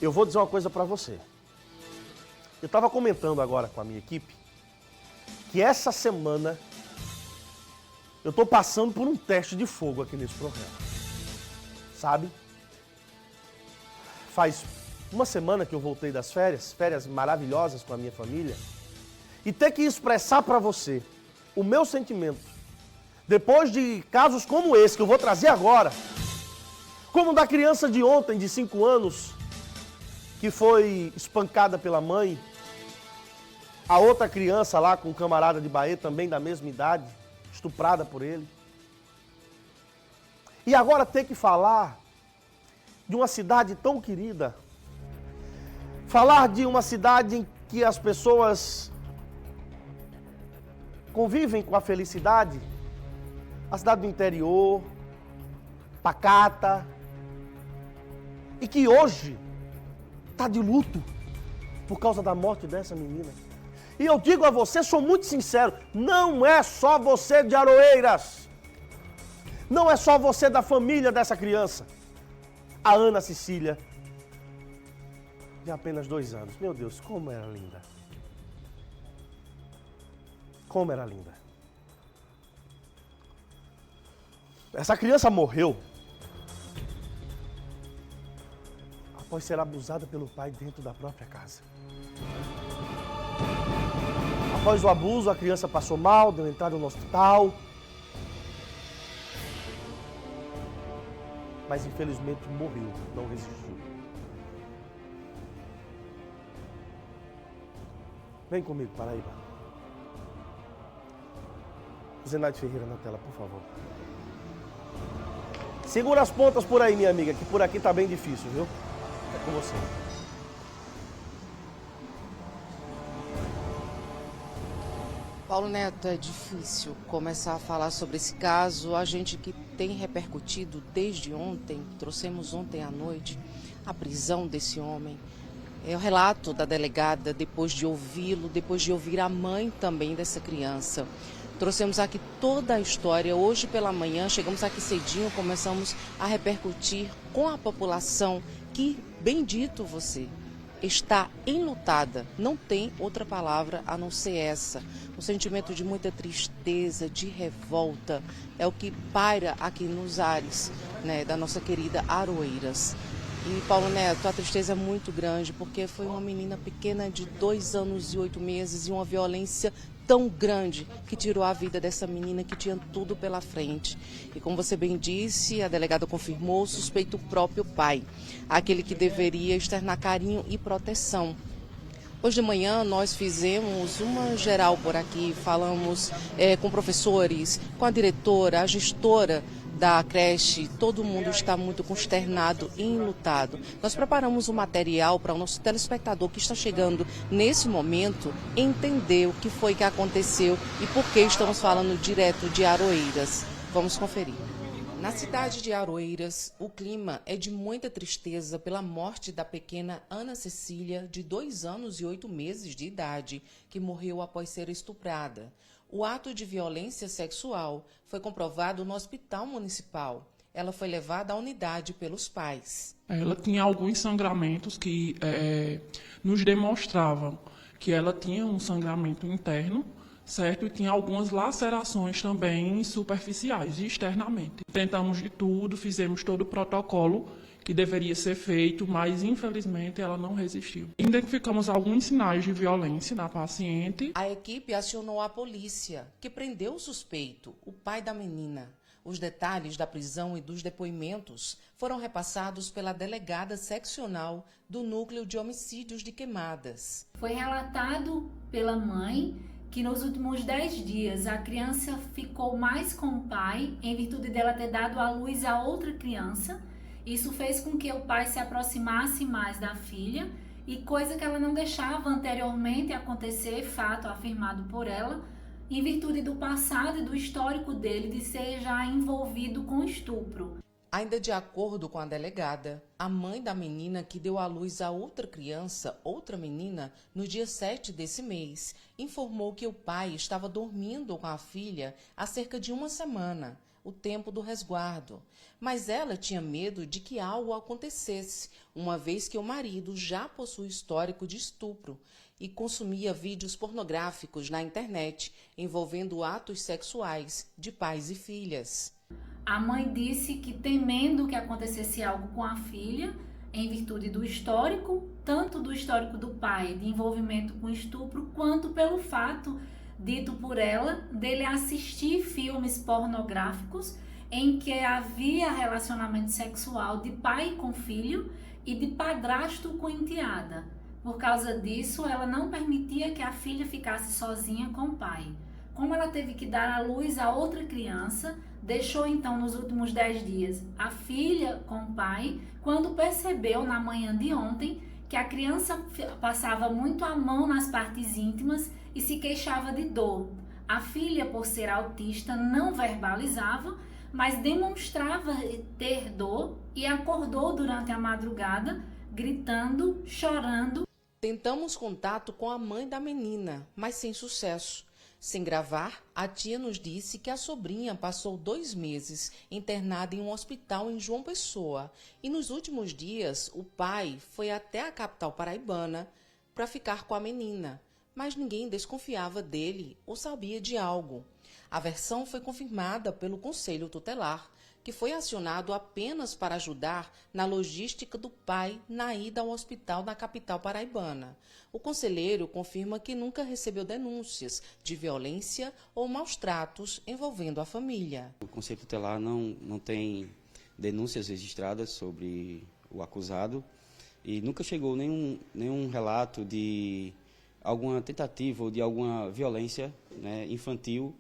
Eu vou dizer uma coisa para você. Eu estava comentando agora com a minha equipe que essa semana eu estou passando por um teste de fogo aqui nesse programa. Sabe? Faz uma semana que eu voltei das férias maravilhosas com a minha família, e ter que expressar para você o meu sentimento, depois de casos como esse que eu vou trazer agora, como da criança de ontem, de 5 anos, que foi espancada pela mãe, a outra criança lá com um camarada de Bahia, também da mesma idade, estuprada por ele. E agora ter que falar de uma cidade tão querida, falar de uma cidade em que as pessoas convivem com a felicidade, a cidade do interior, pacata, e que hoje está de luto por causa da morte dessa menina. E eu digo a você, sou muito sincero, não é só você de Aroeiras, não é só você da família dessa criança, a Ana Cecília, de apenas 2 anos. Meu Deus, como era linda. Como era linda. Essa criança morreu após ser abusada pelo pai dentro da própria casa. Após o abuso, a criança passou mal, deu entrada no hospital. Mas infelizmente morreu, não resistiu. Vem comigo, Paraíba. Zenaide Ferreira na tela, por favor. Segura as pontas por aí, minha amiga, que por aqui tá bem difícil, viu? É com você. Paulo Neto, é difícil começar a falar sobre esse caso. A gente que tem repercutido desde ontem, trouxemos ontem à noite a prisão desse homem. É o relato da delegada, depois de ouvi-lo, depois de ouvir a mãe também dessa criança. Trouxemos aqui toda a história. Hoje pela manhã, chegamos aqui cedinho, começamos a repercutir com a população que, bendito você, está enlutada. Não tem outra palavra a não ser essa. Um sentimento de muita tristeza, de revolta, é o que paira aqui nos ares, né, da nossa querida Aroeiras. E, Paulo Neto, a tristeza é muito grande, porque foi uma menina pequena de 2 anos e 8 meses e uma violência tão grande que tirou a vida dessa menina que tinha tudo pela frente. E como você bem disse, a delegada confirmou, suspeita o próprio pai, aquele que deveria externar carinho e proteção. Hoje de manhã nós fizemos uma geral por aqui, falamos com professores, com a diretora, a gestora da creche, todo mundo está muito consternado e enlutado. Nós preparamos um material para o nosso telespectador que está chegando nesse momento entender o que foi que aconteceu e por que estamos falando direto de Aroeiras. Vamos conferir. Na cidade de Aroeiras, o clima é de muita tristeza pela morte da pequena Ana Cecília, de 2 anos e 8 meses de idade, que morreu após ser estuprada. O ato de violência sexual foi comprovado no hospital municipal. Ela foi levada à unidade pelos pais. Ela tinha alguns sangramentos que nos demonstravam que ela tinha um sangramento interno, certo? E tinha algumas lacerações também superficiais e externamente. Tentamos de tudo, fizemos todo o protocolo que deveria ser feito, mas infelizmente ela não resistiu. Identificamos alguns sinais de violência na paciente. A equipe acionou a polícia, que prendeu o suspeito, o pai da menina. Os detalhes da prisão e dos depoimentos foram repassados pela delegada seccional do Núcleo de Homicídios de Queimadas. Foi relatado pela mãe que nos últimos 10 dias a criança ficou mais com o pai, em virtude dela ter dado à luz a outra criança. Isso fez com que o pai se aproximasse mais da filha, e coisa que ela não deixava anteriormente acontecer, fato afirmado por ela, em virtude do passado e do histórico dele de ser já envolvido com estupro. Ainda de acordo com a delegada, a mãe da menina que deu à luz a outra criança, outra menina, no dia 7 desse mês, informou que o pai estava dormindo com a filha há cerca de 1 semana. o tempo do resguardo. Mas ela tinha medo de que algo acontecesse, uma vez que o marido já possui histórico de estupro e consumia vídeos pornográficos na internet envolvendo atos sexuais de pais e filhas. A mãe disse que, temendo que acontecesse algo com a filha, em virtude do histórico, tanto do histórico do pai de envolvimento com estupro, quanto pelo fato, dito por ela, dele assistir filmes pornográficos em que havia relacionamento sexual de pai com filho e de padrasto com enteada. Por causa disso, ela não permitia que a filha ficasse sozinha com o pai. Como ela teve que dar à luz a outra criança, deixou então nos últimos 10 dias a filha com o pai, quando percebeu na manhã de ontem que a criança passava muito a mão nas partes íntimas e se queixava de dor. A filha, por ser autista, não verbalizava, mas demonstrava ter dor e acordou durante a madrugada, gritando, chorando. Tentamos contato com a mãe da menina, mas sem sucesso. Sem gravar, a tia nos disse que a sobrinha passou 2 meses internada em um hospital em João Pessoa e nos últimos dias o pai foi até a capital paraibana para ficar com a menina, mas ninguém desconfiava dele ou sabia de algo. A versão foi confirmada pelo Conselho Tutelar, que foi acionado apenas para ajudar na logística do pai na ida ao hospital na capital paraibana. O conselheiro confirma que nunca recebeu denúncias de violência ou maus tratos envolvendo a família. O Conselho Tutelar não tem denúncias registradas sobre o acusado e nunca chegou nenhum relato de alguma tentativa ou de alguma violência, né, infantil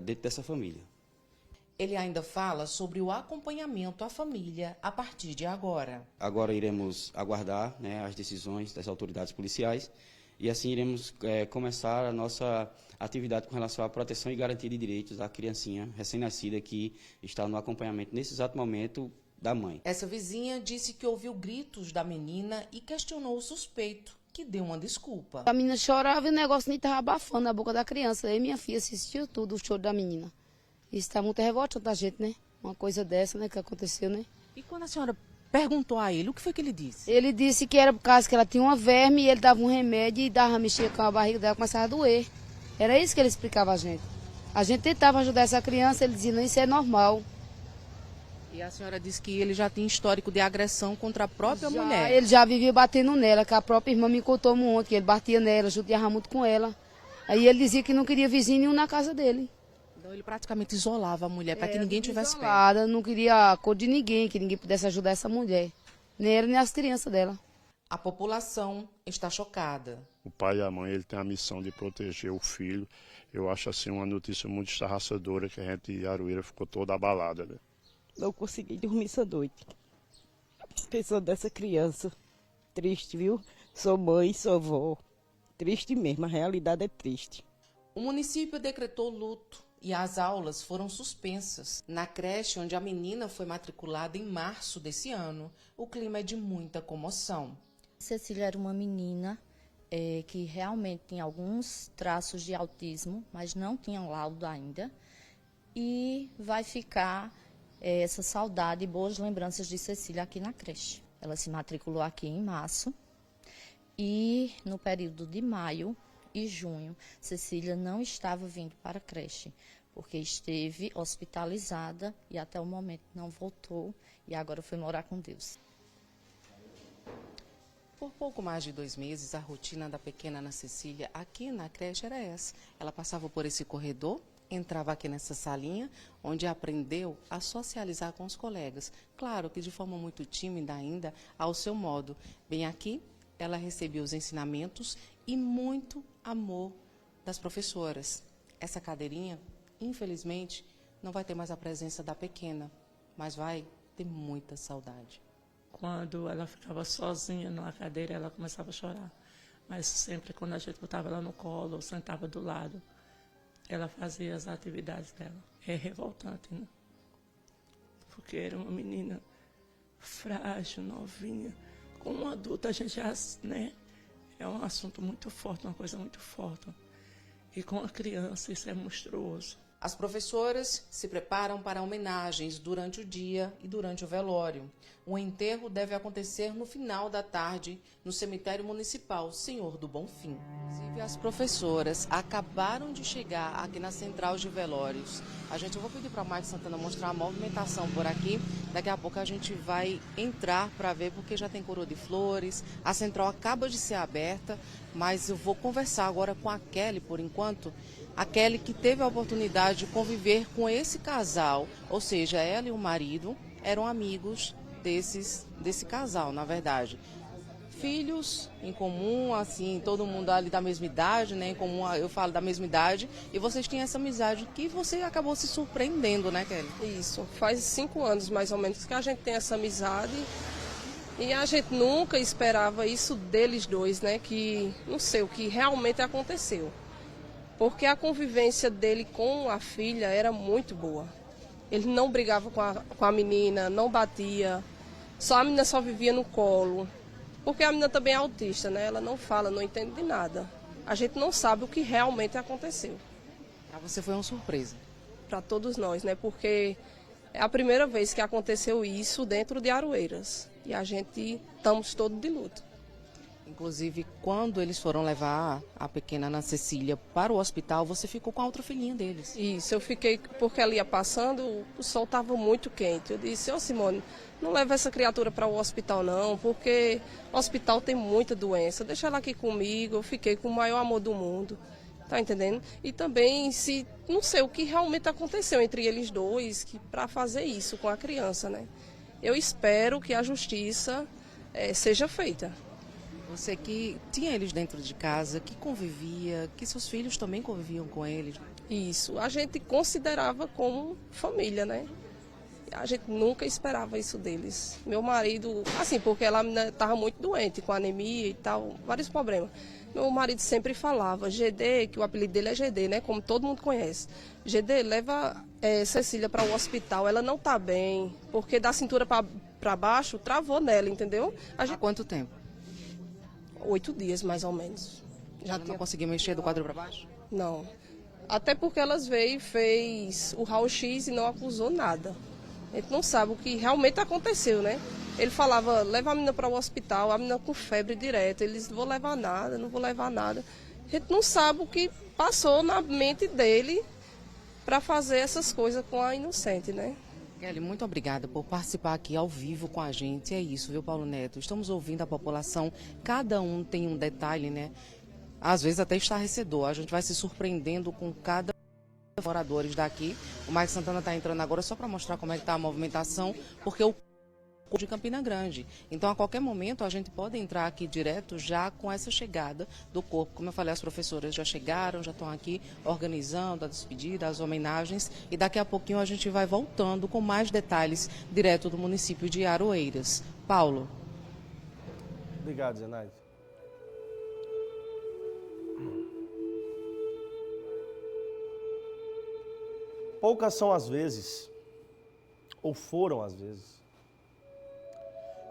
dentro dessa família. Ele ainda fala sobre o acompanhamento à família a partir de agora. Agora iremos aguardar, né, as decisões das autoridades policiais e assim iremos começar a nossa atividade com relação à proteção e garantia de direitos da criancinha recém-nascida que está no acompanhamento nesse exato momento da mãe. Essa vizinha disse que ouviu gritos da menina e questionou o suspeito, que deu uma desculpa. A menina chorava e o negócio nem estava abafando na boca da criança. Aí minha filha assistiu tudo, o choro da menina. Isso está muito revoltante da gente, né? Uma coisa dessa, né, que aconteceu, né? E quando a senhora perguntou a ele, o que foi que ele disse? Ele disse que era por causa que ela tinha uma verme e ele dava um remédio e dava mexer com a barriga dela, começava a doer. Era isso que ele explicava a gente. A gente tentava ajudar essa criança, ele dizia, não, isso é normal. E a senhora disse que ele já tinha histórico de agressão contra a própria mulher. Ele já vivia batendo nela, que a própria irmã me contou ontem, que ele batia nela, judiava muito com ela. Aí ele dizia que não queria vizinho nenhum na casa dele. Então ele praticamente isolava a mulher para que ninguém tivesse isolada, não queria a cor de ninguém, que ninguém pudesse ajudar essa mulher. Nem ela, nem as crianças dela. A população está chocada. O pai e a mãe, ele tem a missão de proteger o filho. Eu acho assim uma notícia muito estarraçadora que a gente, Aroeira, ficou toda abalada, né? Não consegui dormir essa noite. Pensando nessa criança. Triste, viu? Sou mãe, sou avó. Triste mesmo, a realidade é triste. O município decretou luto e as aulas foram suspensas. Na creche onde a menina foi matriculada em março desse ano, o clima é de muita comoção. Cecília era uma menina que realmente tinha alguns traços de autismo, mas não tinha laudo ainda. E vai ficar essa saudade e boas lembranças de Cecília aqui na creche. Ela se matriculou aqui em março e no período de maio e junho, Cecília não estava vindo para a creche, porque esteve hospitalizada e até o momento não voltou e agora foi morar com Deus. Por pouco mais de 2 meses, a rotina da pequena Ana Cecília aqui na creche era essa. Ela passava por esse corredor, entrava aqui nessa salinha, onde aprendeu a socializar com os colegas. Claro que de forma muito tímida ainda, ao seu modo. Bem aqui, ela recebia os ensinamentos e muito amor das professoras. Essa cadeirinha, infelizmente, não vai ter mais a presença da pequena, mas vai ter muita saudade. Quando ela ficava sozinha numa cadeira, ela começava a chorar. Mas sempre quando a gente botava ela no colo ou sentava do lado, ela fazia as atividades dela. É revoltante, né? Porque era uma menina frágil, novinha. Com um adulto a gente já, né? É um assunto muito forte, uma coisa muito forte. E com a criança isso é monstruoso. As professoras se preparam para homenagens durante o dia e durante o velório. O enterro deve acontecer no final da tarde, no cemitério municipal Senhor do Bonfim. Inclusive, as professoras acabaram de chegar aqui na central de velórios. Eu vou pedir para a Mike Santana mostrar a movimentação por aqui. Daqui a pouco a gente vai entrar para ver, porque já tem coroa de flores. A central acaba de ser aberta, mas eu vou conversar agora com a Kelly, por enquanto. A Kelly que teve a oportunidade de conviver com esse casal, ou seja, ela e o marido eram amigos desse casal, na verdade. Filhos em comum, assim, todo mundo ali da mesma idade, né? Em comum, eu falo da mesma idade. E vocês têm essa amizade que você acabou se surpreendendo, né, Kelly? Isso, faz 5 anos mais ou menos que a gente tem essa amizade. E a gente nunca esperava isso deles dois, né? Que não sei o que realmente aconteceu. Porque a convivência dele com a filha era muito boa. Ele não brigava com a menina, não batia, a menina só vivia no colo. Porque a menina também é autista, né? Ela não fala, não entende de nada. A gente não sabe o que realmente aconteceu. Para você foi uma surpresa. Para todos nós, né? Porque é a primeira vez que aconteceu isso dentro de Aroeiras. E a gente estamos todos de luto. Inclusive, quando eles foram levar a pequena Ana Cecília para o hospital, você ficou com a outra filhinha deles. Isso, eu fiquei, porque ela ia passando, o sol estava muito quente. Eu disse, Simone, não leva essa criatura para o hospital não, porque o hospital tem muita doença. Deixa ela aqui comigo, eu fiquei com o maior amor do mundo. Tá entendendo? E também, não sei o que realmente aconteceu entre eles dois, para fazer isso com a criança, né? Eu espero que a justiça seja feita. Você que tinha eles dentro de casa, que convivia, que seus filhos também conviviam com eles. Isso, a gente considerava como família, né? A gente nunca esperava isso deles. Meu marido, assim, porque ela estava muito doente, com anemia e tal, vários problemas. Meu marido sempre falava, GD, que o apelido dele é GD, né? Como todo mundo conhece. GD, leva Cecília para o hospital, ela não está bem, porque da cintura para baixo travou nela, entendeu? Há quanto tempo? 8 dias, mais ou menos. Já não conseguia mexer do quadril para baixo? Não. Até porque elas veio e fez o raio-x e não acusou nada. A gente não sabe o que realmente aconteceu, né? Ele falava, leva a menina para o hospital, a menina com febre direto. Eles, não vou levar nada, não vou levar nada. A gente não sabe o que passou na mente dele para fazer essas coisas com a inocente, né? Kelly, muito obrigada por participar aqui ao vivo com a gente. É isso, viu, Paulo Neto? Estamos ouvindo a população, cada um tem um detalhe, né? Às vezes até estarrecedor. A gente vai se surpreendendo com cada moradores daqui. O Mike Santana está entrando agora só para mostrar como é que está a movimentação, porque o de Campina Grande. Então, a qualquer momento, a gente pode entrar aqui direto já com essa chegada do corpo. Como eu falei, as professoras já chegaram, já estão aqui organizando a despedida, as homenagens, e daqui a pouquinho a gente vai voltando com mais detalhes direto do município de Aroeiras. Paulo. Obrigado, Zenaide. Poucas são as vezes, ou foram as vezes,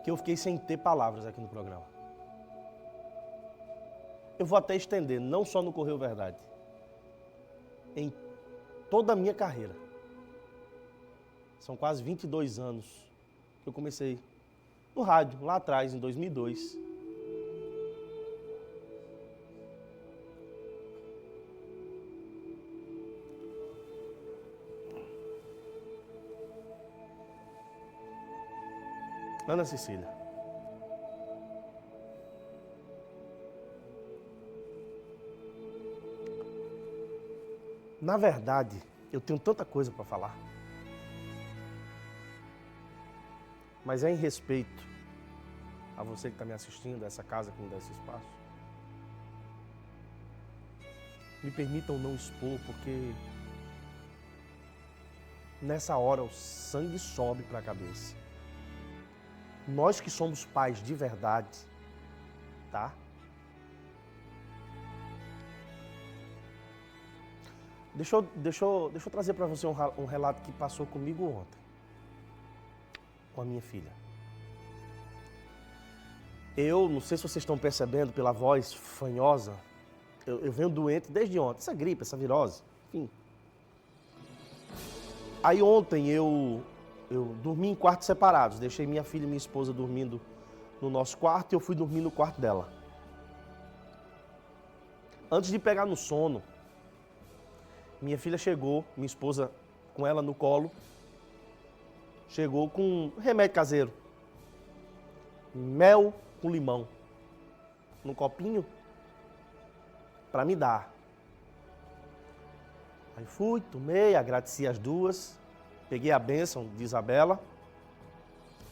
que eu fiquei sem ter palavras aqui no programa. Eu vou até estender, não só no Correio Verdade, em toda a minha carreira. São quase 22 anos que eu comecei no rádio, lá atrás, em 2002. Ana Cecília. Na verdade, eu tenho tanta coisa para falar. Mas é em respeito a você que está me assistindo, a essa casa que me dá esse espaço. Me permitam não expor, porque nessa hora o sangue sobe para a cabeça. Nós que somos pais de verdade, tá? Deixa eu trazer para você um relato que passou comigo ontem, com a minha filha. Eu, não sei se vocês estão percebendo pela voz fanhosa, eu venho doente desde ontem, essa gripe, essa virose, enfim. Aí ontem eu dormi em quartos separados. Deixei minha filha e minha esposa dormindo no nosso quarto e eu fui dormir no quarto dela. Antes de pegar no sono, minha filha chegou, minha esposa com ela no colo, chegou com um remédio caseiro. Mel com limão. Num copinho para me dar. Aí fui, tomei, agradeci as duas, peguei a bênção de Isabela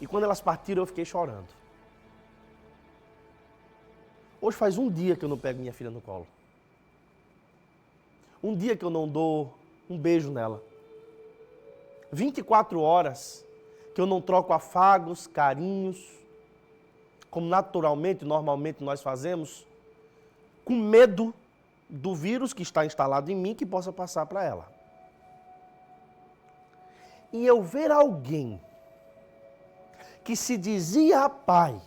e quando elas partiram eu fiquei chorando. Hoje faz um dia que eu não pego minha filha no colo. Um dia que eu não dou um beijo nela. 24 horas que eu não troco afagos, carinhos, como naturalmente, normalmente nós fazemos, com medo do vírus que está instalado em mim que possa passar para ela. E eu ver alguém que se dizia pai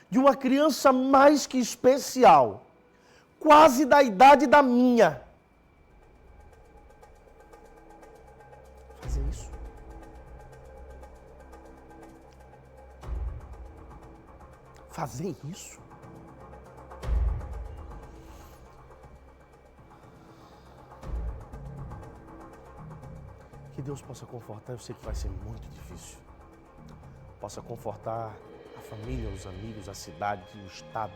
de uma criança mais que especial, quase da idade da minha, fazer isso. Fazer isso? Que Deus possa confortar, eu sei que vai ser muito difícil. Possa confortar a família, os amigos, a cidade, o estado,